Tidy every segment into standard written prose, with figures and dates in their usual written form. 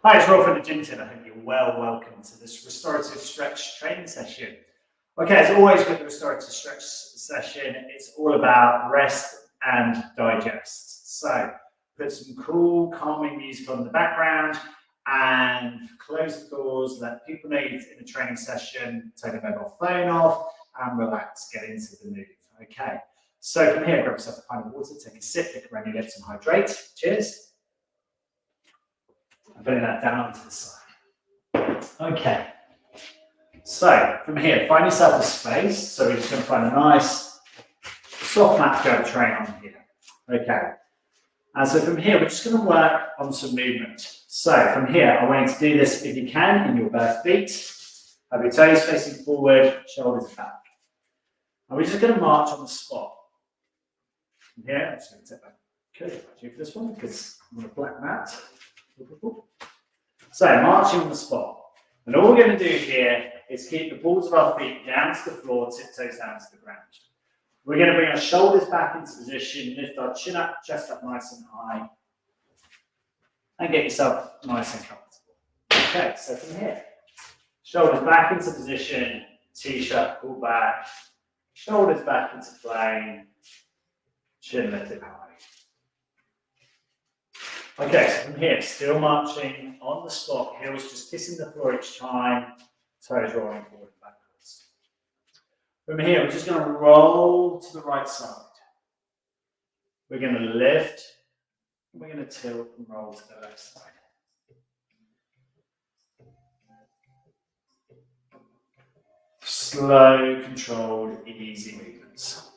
Hi, it's Rob from the gym team. I hope you're well. Welcome to this restorative stretch training session. Okay, as always with the restorative stretch session, it's all about rest and digest. So put some cool, calming music on in the background and close the doors, let people know you're in a training session, take a mobile phone off and relax, get into the move. Okay, so from here, grab yourself a pint of water, take a sip, pick around your lips and hydrate. Cheers. I'm putting that down to the side. Okay, so from here, find yourself a space. So we're just going to find a nice soft mat to go to train on here. Okay, and so from here, we're just going to work on some movement. So from here, I want you to do this if you can in your bare feet. Have your toes facing forward, shoulders back. And we're just going to march on the spot. From here, I'm just going to take that curve for this one because I'm on a black mat. So marching on the spot. And all we're going to do here is keep the balls of our feet down to the floor, tiptoes down to the ground. We're going to bring our shoulders back into position, lift our chin up, chest up nice and high, and get yourself nice and comfortable. Okay, so from here, shoulders back into position, T-shut, pull back, shoulders back into plane, chin lifted high. Okay, so from here, still marching on the spot, heels just kissing the floor each time, toes rolling forward and backwards. From here, we're just going to roll to the right side. We're going to lift, and we're going to tilt and roll to the left side. Slow, controlled, easy movements.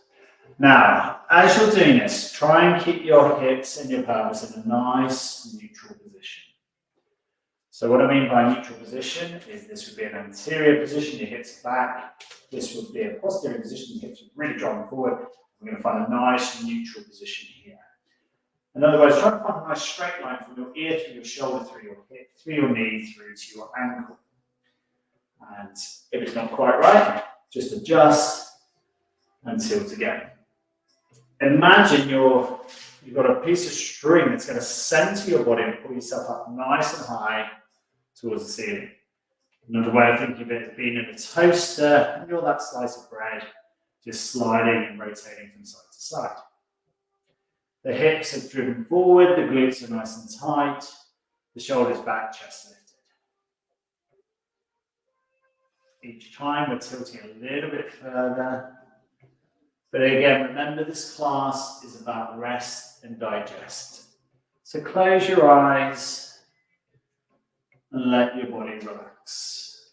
Now, as you're doing this, try and keep your hips and your pelvis in a nice, neutral position. So what I mean by neutral position is this would be an anterior position, your hips back. This would be a posterior position, your hips are really driving forward. We're going to find a nice, neutral position here. In other words, try to find a nice straight line from your ear through your shoulder, through your hip, through your knee, through to your ankle. And if it's not quite right, just adjust and tilt again. Imagine you've got a piece of string that's going to center your body and pull yourself up nice and high towards the ceiling. Another way of thinking of it is being in a toaster, and you're that slice of bread, just sliding and rotating from side to side. The hips are driven forward, the glutes are nice and tight, the shoulders back, chest lifted. Each time we're tilting a little bit further. But again, remember this class is about rest and digest. So close your eyes and let your body relax.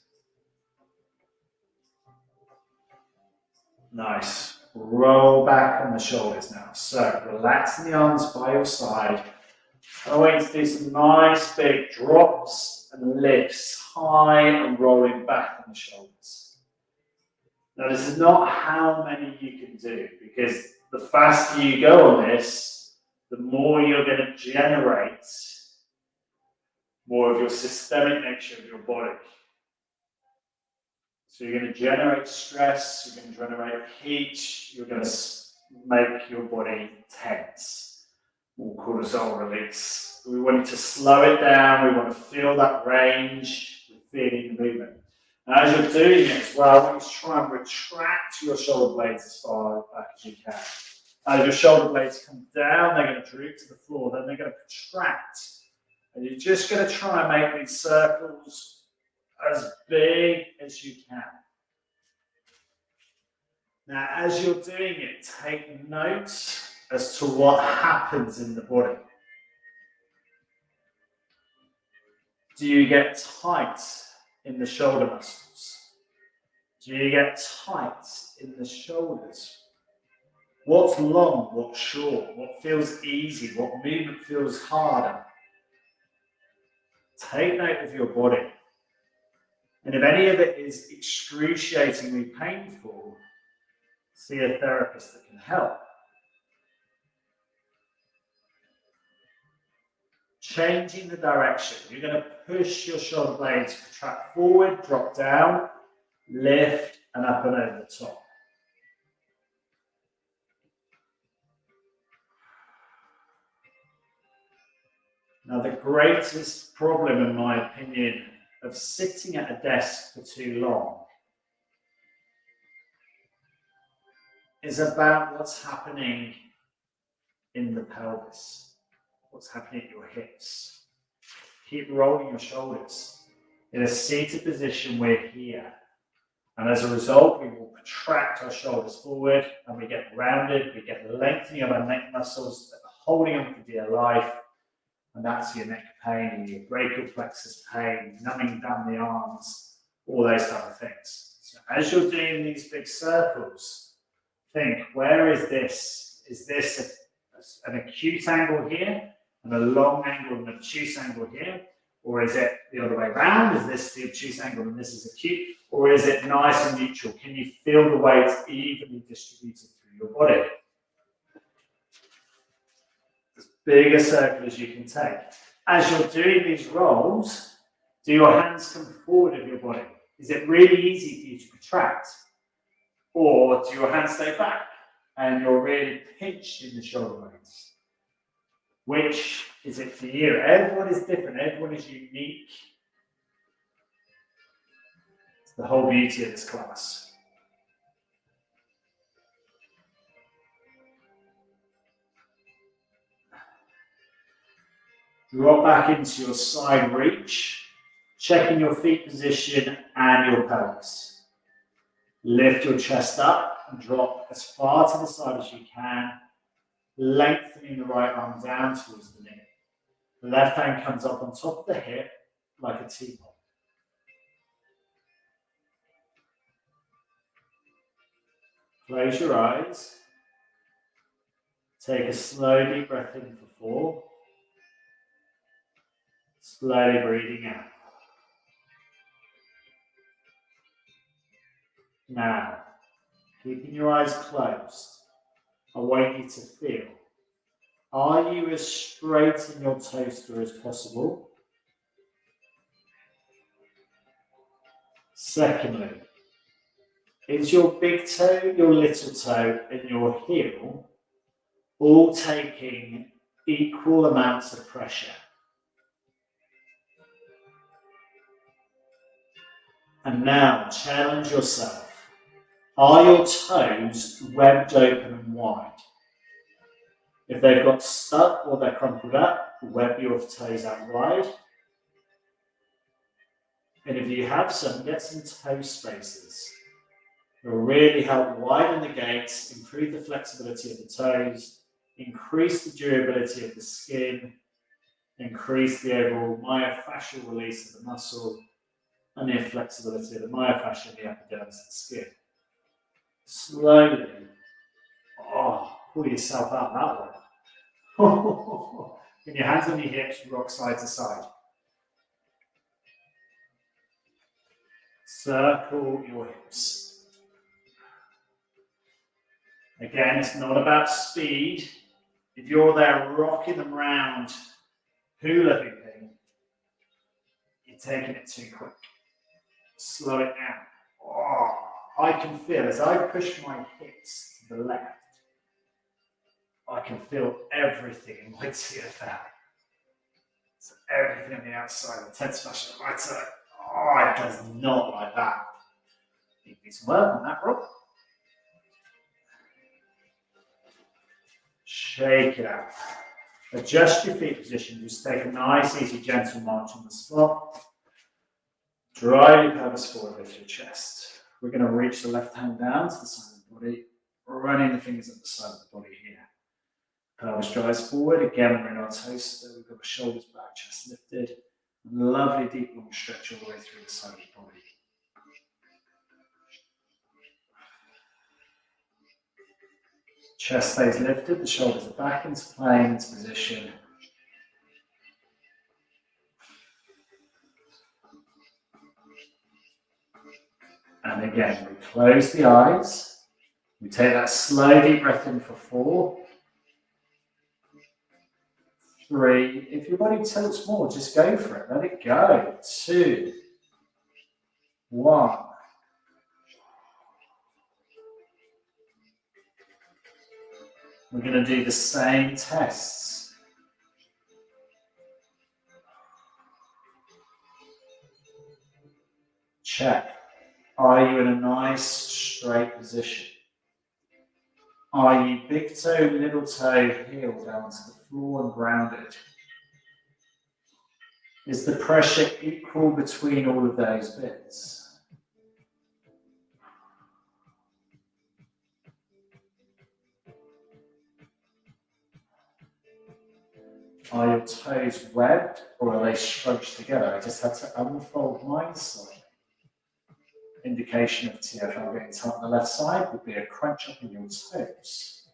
Nice. Roll back on the shoulders now. So relaxing the arms by your side. I want you to do some nice big drops and lifts, high and rolling back on the shoulders. Now, this is not how many you can do, because the faster you go on this, the more you're going to generate more of your systemic nature of your body. So you're going to generate stress, you're going to generate heat, you're going to make your body tense, more cortisol release. We want you to slow it down, we want to feel that range, we're feeling the movement. Now, as you're doing it as well, I want you to try and retract your shoulder blades as far back as you can. As your shoulder blades come down, they're going to droop to the floor, then they're going to contract. And you're just going to try and make these circles as big as you can. Now, as you're doing it, take note as to what happens in the body. Do you get tight in the shoulder muscles? Do you get tight in the shoulders? What's long, what's short? What feels easy? What movement feels harder? Take note of your body. And if any of it is excruciatingly painful, see a therapist that can help. Changing the direction. You're going to push your shoulder blades, contract forward, drop down, lift, and up and over the top. Now, the greatest problem, in my opinion, of sitting at a desk for too long is about what's happening in the pelvis, what's happening at your hips. Keep rolling your shoulders. In a seated position, we're here. And as a result, we will protract our shoulders forward and we get rounded, we get lengthening of our neck muscles that are holding on for dear life. And that's your neck pain, your brachial plexus pain, numbing down the arms, all those type of things. So as you're doing these big circles, think, where is this? Is this an acute angle here and a long angle and an obtuse angle here? Or is it the other way around? Is this the obtuse angle and this is acute? Or is it nice and neutral? Can you feel the weight evenly distributed through your body? As big a circle as you can take. As you're doing these rolls, do your hands come forward of your body? Is it really easy for you to protract? Or do your hands stay back and you're really pinched in the shoulder blades? Which is it for you? Everyone is different, everyone is unique. It's the whole beauty of this class. Drop back into your side reach, checking your feet position and your pelvis. Lift your chest up and drop as far to the side as you can, lengthening the right arm down towards the knee. The left hand comes up on top of the hip like a teapot. Close your eyes. Take a slow deep breath in for 4. Slowly breathing out. Now, keeping your eyes closed, I want you to feel, are you as straight in your toaster as possible? Secondly, is your big toe, your little toe, and your heel all taking equal amounts of pressure? And now, challenge yourself. Are your toes webbed open and wide? If they've got stuck or they're crumpled up, web your toes out wide. And if you have some, get some toe spacers. It will really help widen the gates, improve the flexibility of the toes, increase the durability of the skin, increase the overall myofascial release of the muscle, and the flexibility of the myofascia in the epidermis of the skin. Slowly, pull yourself out that way. With your hands on your hips, rock side to side. Circle your hips. Again, it's not about speed. If you're there rocking them round, hula hooping, you're taking it too quick. Slow it down. I can feel, as I push my hips to the left, I can feel everything in my TFL. So everything on the outside, the tense fascia on the right side. It does not like that. You need some work on that, Rob. Shake it out. Adjust your feet position. Just take a nice, easy, gentle march on the spot. Drive your pelvis forward, lift your chest. We're going to reach the left hand down to the side of the body, running the fingers up the side of the body here. Pelvis drives forward. Again, we're in our toaster. We've got the shoulders back, chest lifted. Lovely deep long stretch all the way through the side of the body. Chest stays lifted, the shoulders are back into plane, into position. And again, we close the eyes. We take that slow deep breath in for 4. 3. If your body tilts more, just go for it. Let it go. 2. 1. We're going to do the same tests. Check. Are you in a nice straight position? Are you big toe, little toe, heel down to the floor and grounded? Is the pressure equal between all of those bits? Are your toes webbed or are they scrunched together? I just had to unfold mine slightly. Indication of TFL getting tight on the left side would be a crunch up in your toes.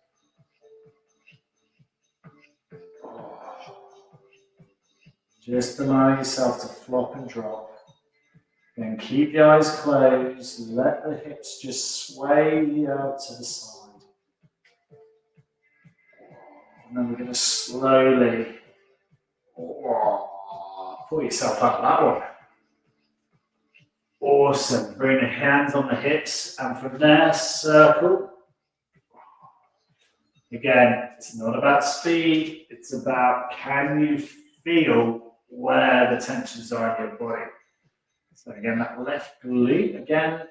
Just allow yourself to flop and drop. Then keep the eyes closed. Let the hips just sway out to the side. And then we're going to slowly pull yourself up that one. Awesome. Bring the hands on the hips, and from there, circle. Again, it's not about speed, it's about can you feel where the tensions are in your body. So again, that left glute again.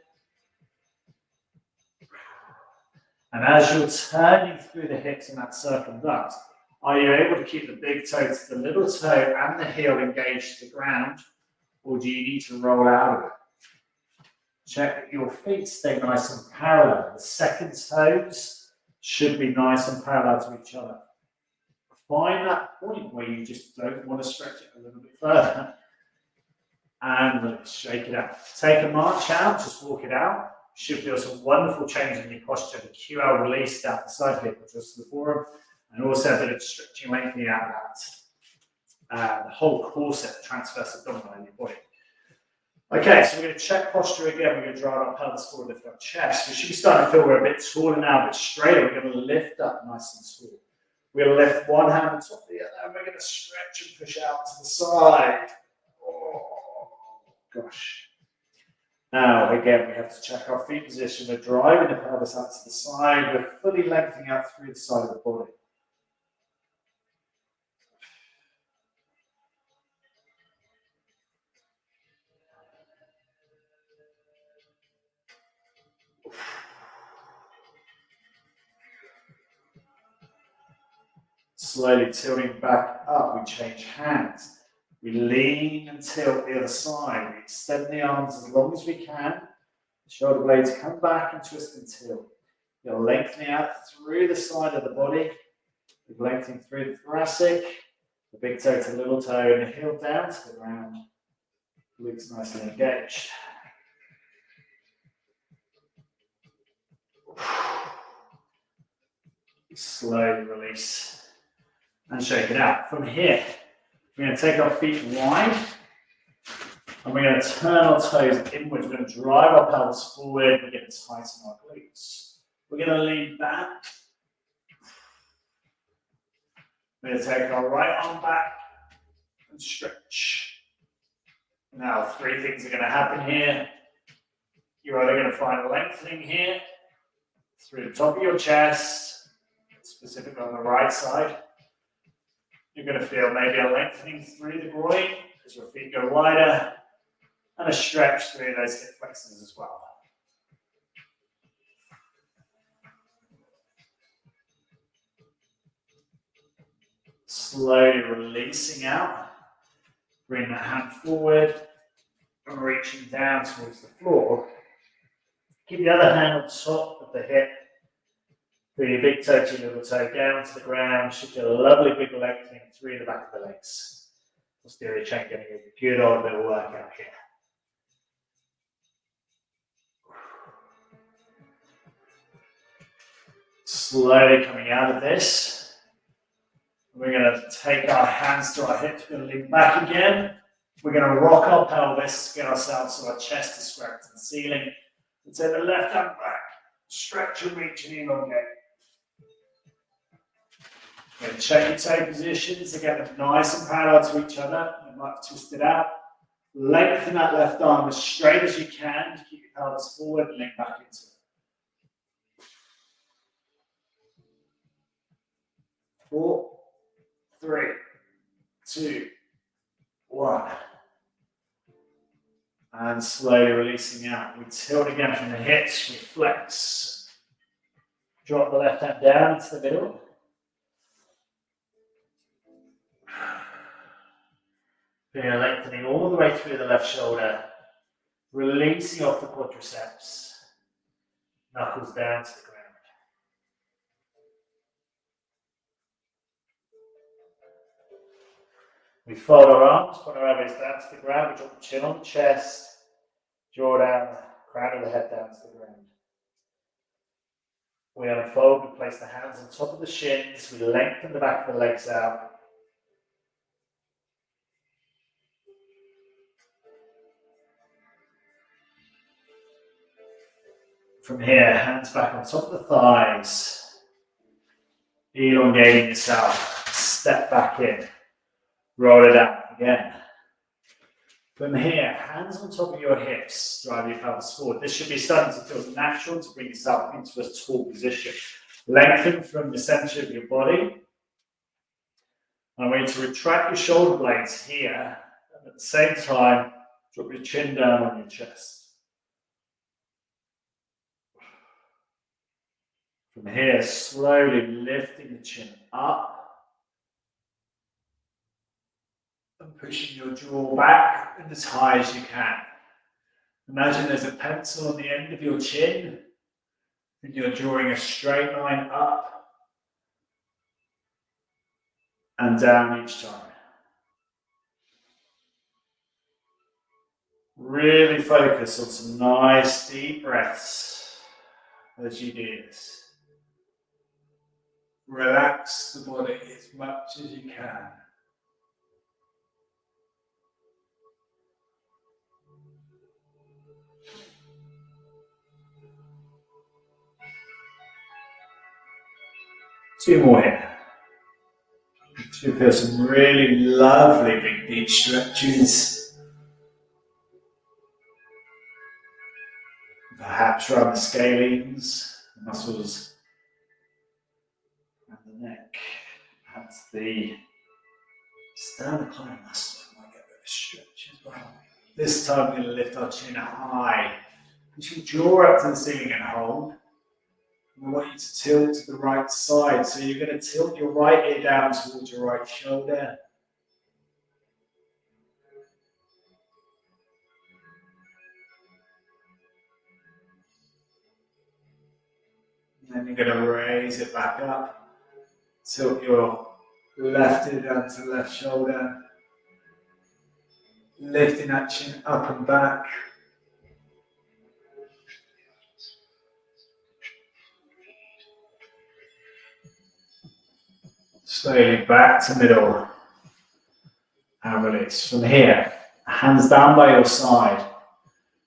And as you're turning through the hips in that circumduct, are you able to keep the big toe to the little toe and the heel engaged to the ground, or do you need to roll out of it? Check that your feet stay nice and parallel. The second toes should be nice and parallel to each other. Find that point where you just don't want to stretch it a little bit further. And let's shake it out. Take a march out, just walk it out. You should feel some wonderful change in your posture. The QL release down the side hip, just to the forearm, and also a bit of stretching, lengthening out that. The whole corset, transverse abdominal in your body. Okay, so we're going to check posture again. We're going to drive our pelvis forward, lift our chest. We should be starting to feel we're a bit taller now, a bit straighter. We're going to lift up nice and tall. We're going to lift one hand on top of the other, and we're going to stretch and push out to the side. Oh, gosh. Now, again, we have to check our feet position. We're driving the pelvis out to the side. We're fully lengthening out through the side of the body. Slowly tilting back up, we change hands. We lean and tilt the other side. We extend the arms as long as we can. The shoulder blades come back and twist and tilt. You're lengthening out through the side of the body. We're lengthening through the thoracic, the big toe to little toe, and the heel down to the ground. Glutes nicely engaged. Slowly release. And shake it out. From here, we're going to take our feet wide and we're going to turn our toes inwards. We're going to drive our pelvis forward. We're going to tighten our glutes. We're going to lean back. We're going to take our right arm back and stretch. Now, three things are going to happen here. You're either going to find lengthening here through the top of your chest, specifically on the right side. You're going to feel maybe a lengthening through the groin as your feet go wider, and a stretch through those hip flexors as well. Slowly releasing out. Bring the hand forward and reaching down towards the floor. Keep the other hand on top of the hip. Bring your big toe to your little toe down to the ground. Should feel a lovely big lengthening through the back of the legs. Posterior chain getting a good old little workout here. Slowly coming out of this. We're going to take our hands to our hips. We're going to lean back again. We're going to rock our pelvis, get ourselves so our chest is square to the ceiling. And take the left hand back. Stretch and reach and elongate. Okay, check your toe positions. Again, nice and parallel to each other. You might twist it out. Lengthen that left arm as straight as you can. Keep your pelvis forward and lean back into it. 4, 3, 2, 1. And slowly releasing out. We tilt again from the hips, we flex. Drop the left hand down into the middle. Feel lengthening all the way through the left shoulder. Releasing off the quadriceps. Knuckles down to the ground. We fold our arms, put our elbows down to the ground, we drop the chin on the chest, jaw down, crown of the head down to the ground. We unfold, we place the hands on top of the shins, we lengthen the back of the legs out. From here, hands back on top of the thighs, elongating yourself, step back in. Roll it out again. From here, hands on top of your hips, drive your pelvis forward. This should be starting to feel natural to bring yourself into a tall position. Lengthen from the center of your body. I'm going to retract your shoulder blades here, and at the same time, drop your chin down on your chest. From here, slowly lifting the chin up. And pushing your jaw back and as high as you can. Imagine there's a pencil on the end of your chin and you're drawing a straight line up and down each time. Really focus on some nice deep breaths as you do this. Relax the body as much as you can. Two more here. You feel some really lovely big deep stretches. Perhaps around the scalenes, the muscles around the neck. Perhaps the sternocleidomastoid might get a bit of a stretch as well. This time we're going to lift our chin high. Push your jaw up to the ceiling and hold. I want you to tilt to the right side. So you're going to tilt your right ear down towards your right shoulder. And then you're going to raise it back up. Tilt your left ear down to the left shoulder. Lifting that chin up and back. Slowly back to middle and release. From here, hands down by your side.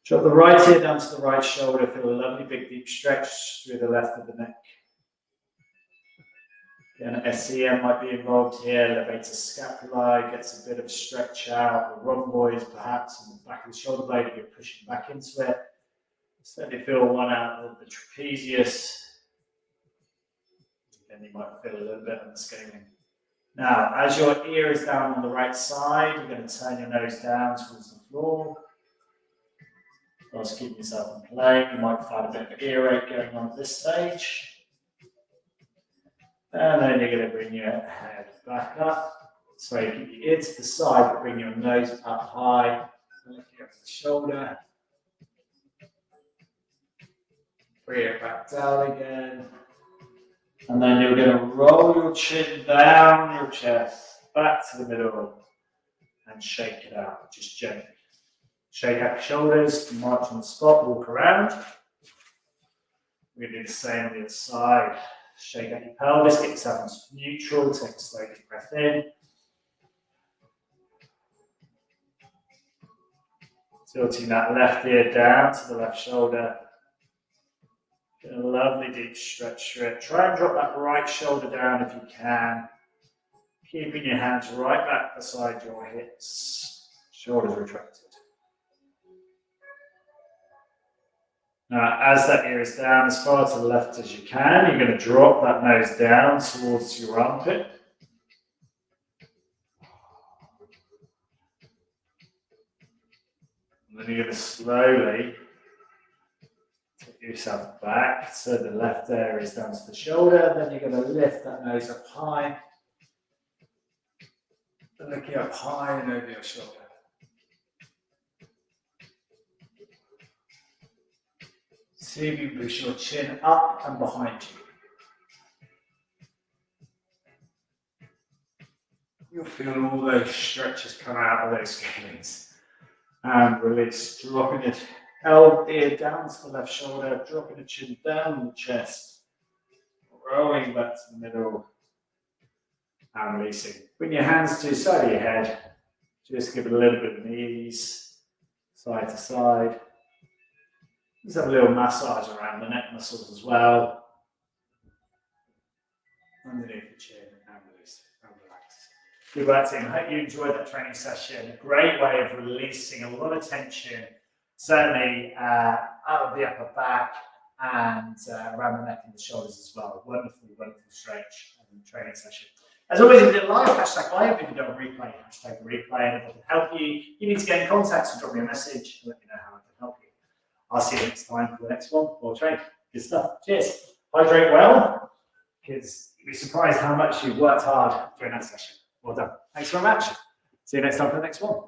Drop the right ear down to the right shoulder. Feel a lovely big deep stretch through the left of the neck. Again, SCM might be involved here. Levator scapulae gets a bit of stretch out. The rhomboids perhaps on the back of the shoulder blade if you're pushing back into it. Certainly feel one out of the trapezius. And you might feel a little bit on the scaling. Now, as your ear is down on the right side, you're going to turn your nose down towards the floor. Whilst keeping yourself in plane, you might find a bit of earache going on at this stage. And then you're going to bring your head back up. So you keep your ear to the side, but bring your nose up high. Looking up to the shoulder. Bring it back down again. And then you're going to roll your chin down your chest, back to the middle, and shake it out, just gently. Shake out your shoulders, march on the spot, walk around. We're going to do the same on the other side. Shake out your pelvis, get yourself into neutral, take a slow deep breath in. Tilting that left ear down to the left shoulder. Get a lovely deep stretch through it. Try and drop that right shoulder down if you can. Keeping your hands right back beside your hips. Shoulders retracted. Now, as that ear is down as far to the left as you can, you're going to drop that nose down towards your armpit. And then you're going to slowly take yourself back. So the left area is down to the shoulder. Then you're going to lift that nose up high. And looking up high and over your shoulder. See if you push your chin up and behind you. You'll feel all those stretches come out of those scalings. And release, dropping your ear down to the left shoulder, dropping the chin down the chest, rolling back to the middle, and releasing. Bring your hands to the side of your head. Just give it a little bit of ease, side to side. Just have a little massage around the neck muscles as well. Underneath the chin and release and relax. Good work, team. I hope you enjoyed that training session. A great way of releasing a lot of tension, certainly out of the upper back and around the neck and the shoulders as well. Wonderful, wonderful stretch and training session. As always, if you did live, hashtag live. If you don't replay, hashtag replay. And if I can help you, you need to get in contact, so drop me a message and let me know how I can help you. I'll see you next time for the next one. More training. Good stuff. Cheers. Hydrate well, because you'll be surprised how much you've worked hard during that session. Well done. Thanks very much. See you next time for the next one.